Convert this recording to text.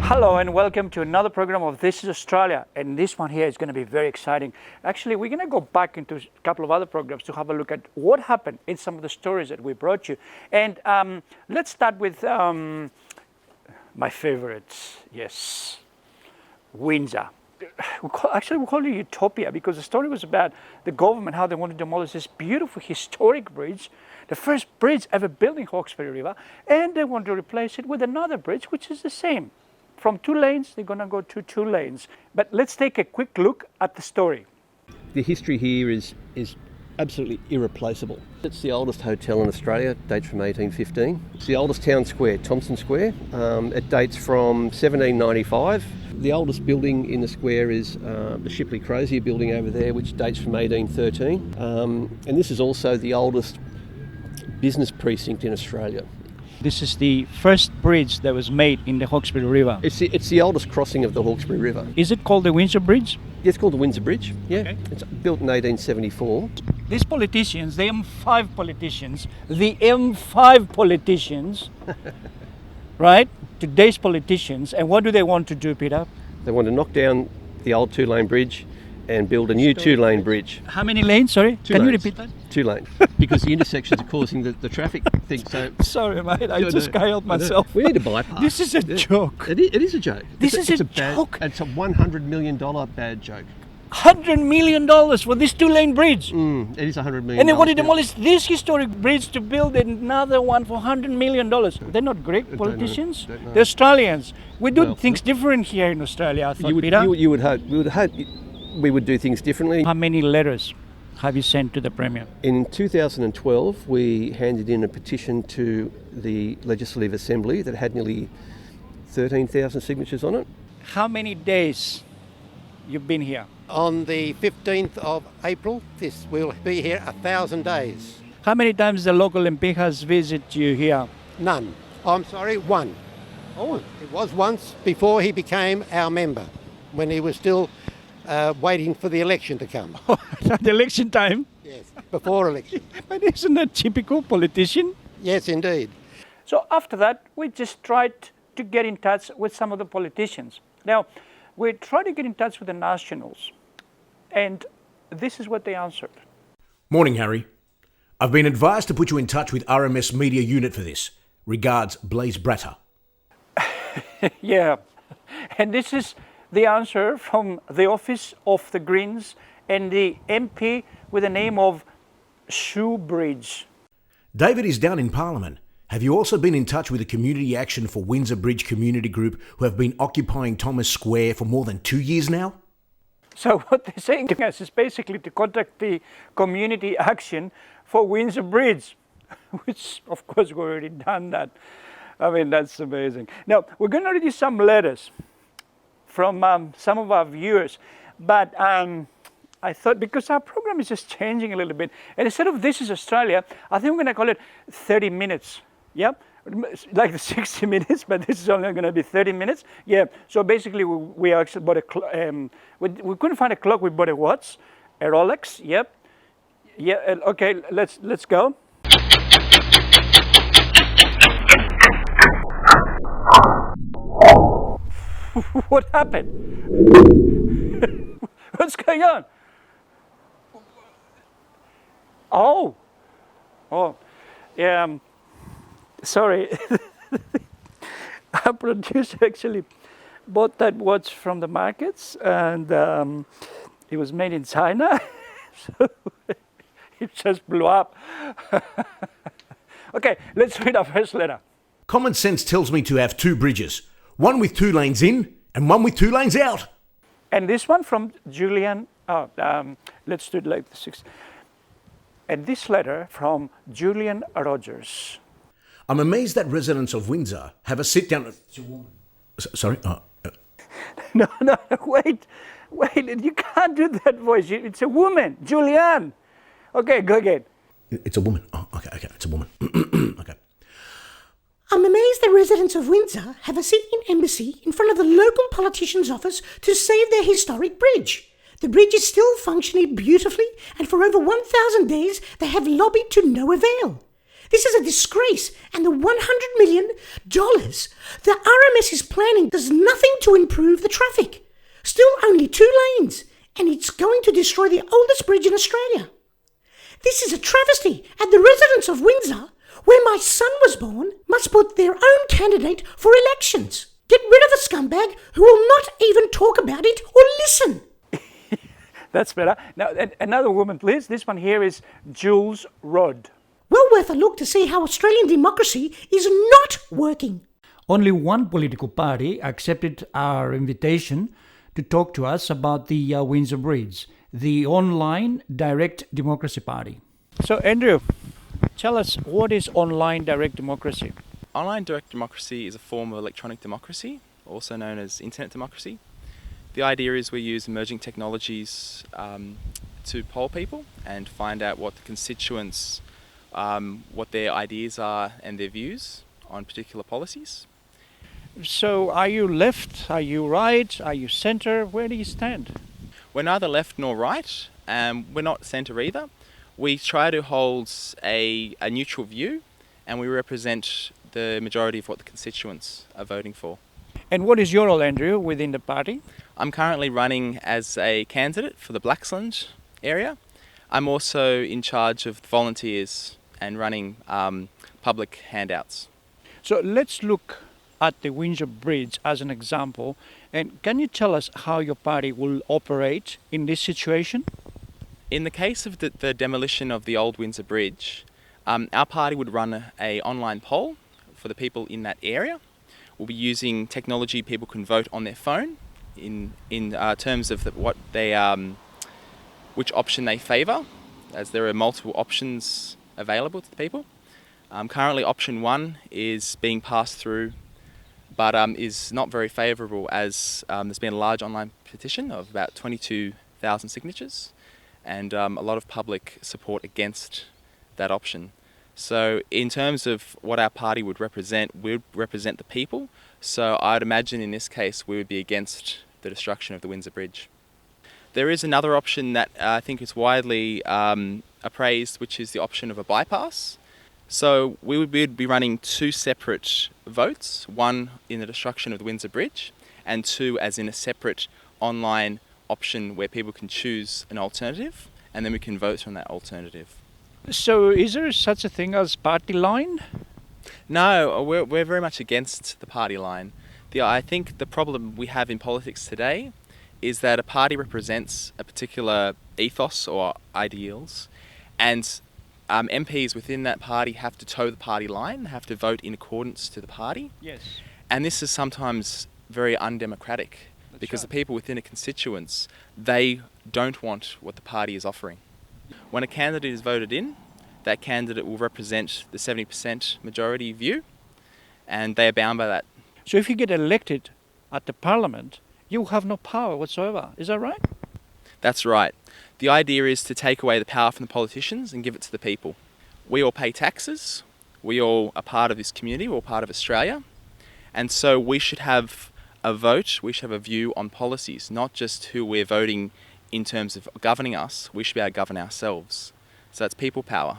Hello and welcome to another program of This is Australia, and this one here is going to be very exciting. Actually, we're going to go back into a couple of other programs to have a look at what happened in some of the stories that we brought you. And let's start with my favorites, yes, Windsor. We call it Utopia because the story was about the government, how they want to demolish this beautiful historic bridge, the first bridge ever built in Hawkesbury River, and they want to replace it with another bridge which is the same. From 2 lanes, they're going to go to 2 lanes. But let's take a quick look at the story. The history here is absolutely irreplaceable. It's the oldest hotel in Australia, dates from 1815. It's the oldest town square, Thompson Square. It dates from 1795. The oldest building in the square is the Shipley Crozier building over there, which dates from 1813. And this is also the oldest business precinct in Australia. This is the first bridge that was made in the Hawkesbury River. It's the oldest crossing of the Hawkesbury River. Is it called the Windsor Bridge? Yeah, it's called the Windsor Bridge, yeah. Okay. It's built in 1874. These politicians, the M5 politicians, right? Today's politicians, and what do they want to do, Peter? They want to knock down the old 2-lane bridge and build a new 2-lane bridge. How many lanes, sorry? Can you repeat that? 2 lanes, because the intersections are causing the traffic thing. So sorry, mate, I just can't help myself. We need a bypass. This is a joke. It is a joke. It's a joke. It's a $100 million bad joke. $100 million for this 2-lane bridge. It is $100 million. And they want to demolish this historic bridge to build another one for $100 million. They're not Greek politicians. Don't know. They're Australians. We do things different here in Australia, I thought, Peter. You would hope. We would do things differently. How many letters have you sent to the Premier? In 2012, we handed in a petition to the Legislative Assembly that had nearly 13,000 signatures on it. How many days you've been here? On the 15th of April, this will be here 1,000 days. How many times the local MP has visited you here? None. I'm sorry, one. Oh. It was once before he became our member, when he was still waiting for the election to come. At the election time? Yes, before election. But isn't that typical politician? Yes, indeed. So after that, we just tried to get in touch with some of the politicians. Now, we tried to get in touch with the Nationals, and this is what they answered. Morning, Harry. I've been advised to put you in touch with RMS Media Unit for this. Regards, Blaze Bratter. Yeah, and this is the answer from the office of the Greens and the MP with the name of Shoebridge. David is down in Parliament. Have you also been in touch with the Community Action for Windsor Bridge Community Group who have been occupying Thomas Square for more than 2 years now? So what they're saying to us is basically to contact the Community Action for Windsor Bridge, which of course we've already done that. I mean, that's amazing. Now, we're going to read you some letters from some of our viewers, but I thought because our program is just changing a little bit, and instead of This is Australia, I think we're going to call it 30 minutes. Yeah, like the 60 minutes, but this is only going to be 30 minutes. Yeah, so basically we actually bought a clock. We couldn't find a clock. We bought a watch, a Rolex. Yep. Yeah. Okay. Let's go. What happened? What's going on? Oh, yeah. Sorry, our producer actually bought that watch from the markets, and it was made in China, so it just blew up. Okay, let's read our first letter. Common sense tells me to have 2 bridges. One with 2 lanes in and one with 2 lanes out. And this one from Julian, let's do it like this. And this letter from Julian Rogers. I'm amazed that residents of Windsor have a sit-down... It's a woman. Sorry? No, wait, you can't do that voice. It's a woman, Julian. Okay, go again. It's a woman. Oh, okay, it's a woman. Okay. I'm amazed the residents of Windsor have a sit-in embassy in front of the local politician's office to save their historic bridge. The bridge is still functioning beautifully, and for over 1,000 days they have lobbied to no avail. This is a disgrace, and the $100 million the RMS is planning does nothing to improve the traffic. Still only 2 lanes, and it's going to destroy the oldest bridge in Australia. This is a travesty, and the residents of Windsor, where my son was born, must put their own candidate for elections. Get rid of the scumbag who will not even talk about it or listen. That's better. Now, another woman, please. This one here is Jules Rodd. Well worth a look to see how Australian democracy is not working. Only one political party accepted our invitation to talk to us about the Windsor Bridge, the Online Direct Democracy Party. So, Andrew, tell us, what is online direct democracy? Online direct democracy is a form of electronic democracy, also known as internet democracy. The idea is we use emerging technologies to poll people and find out what the constituents, what their ideas are and their views on particular policies. So, are you left? Are you right? Are you centre? Where do you stand? We're neither left nor right. We're not centre either. We try to hold a neutral view, and we represent the majority of what the constituents are voting for. And what is your role, Andrew, within the party? I'm currently running as a candidate for the Blaxland area. I'm also in charge of volunteers and running public handouts. So let's look at the Windsor Bridge as an example. And can you tell us how your party will operate in this situation? In the case of the demolition of the old Windsor Bridge, our party would run an online poll for the people in that area. We'll be using technology people can vote on their phone in terms of which option they favour, as there are multiple options available to the people. Currently option 1 is being passed through, but is not very favourable, as there's been a large online petition of about 22,000 signatures and a lot of public support against that option. So in terms of what our party would represent, we'd represent the people. So I'd imagine in this case we would be against the destruction of the Windsor Bridge. There is another option that I think is widely appraised, which is the option of a bypass. So we would be running 2 separate votes, one in the destruction of the Windsor Bridge and 2 as in a separate online option where people can choose an alternative and then we can vote on that alternative. So is there such a thing as party line? No, we're very much against the party line. I think the problem we have in politics today is that a party represents a particular ethos or ideals, and MPs within that party have to toe the party line, have to vote in accordance to the party. Yes. And this is sometimes very undemocratic because the people within a constituents, they don't want what the party is offering. When a candidate is voted in, that candidate will represent the 70% majority view, and they are bound by that. So if you get elected at the parliament, you have no power whatsoever. Is that right? That's right. The idea is to take away the power from the politicians and give it to the people. We all pay taxes. We all are part of this community. We're all part of Australia. And so we should have a vote, we should have a view on policies, not just who we're voting in terms of governing us. We should be able to govern ourselves. So that's people power.